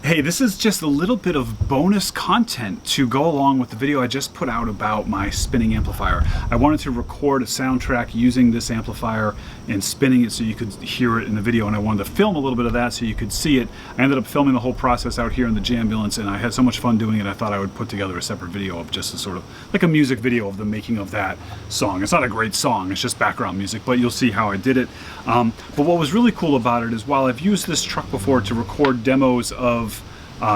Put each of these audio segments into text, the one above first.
Hey, this is just a little bit of bonus content to go along with the video I just put out about my spinning amplifier. I wanted to record a soundtrack using this amplifier and spinning it so you could hear it in the video, and I wanted to film a little bit of that so you could see it. I ended up filming the whole process out here in the Jambulance, and I had so much fun doing it I thought I would put together a separate video of just a sort of like a music video of the making of that song. It's not a great song, it's just background music, but you'll see how I did it. But what was really cool about it is while I've used this truck before to record demos of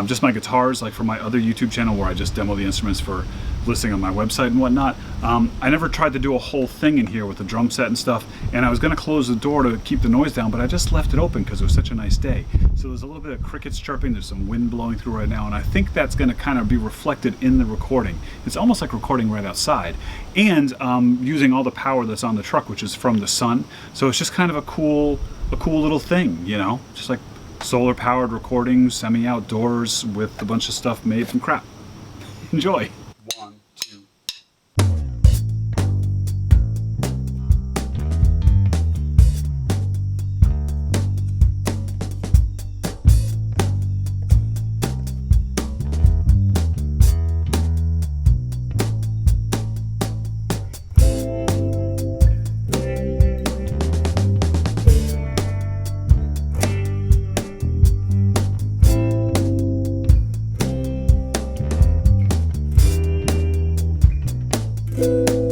just my guitars, like for my other YouTube channel where I just demo the instruments for listing on my website and whatnot, I never tried to do a whole thing in here with the drum set and stuff, and I was going to close the door to keep the noise down, but I just left it open because it was such a nice day. So there's a little bit of crickets chirping, there's some wind blowing through right now, and I think that's going to kind of be reflected in the recording. It's almost like recording right outside, and using all the power that's on the truck, which is from the sun. So it's just kind of a cool little thing, you know, just like solar powered recording, semi-outdoors with a bunch of stuff made from crap. Enjoy. 1, 2. Thank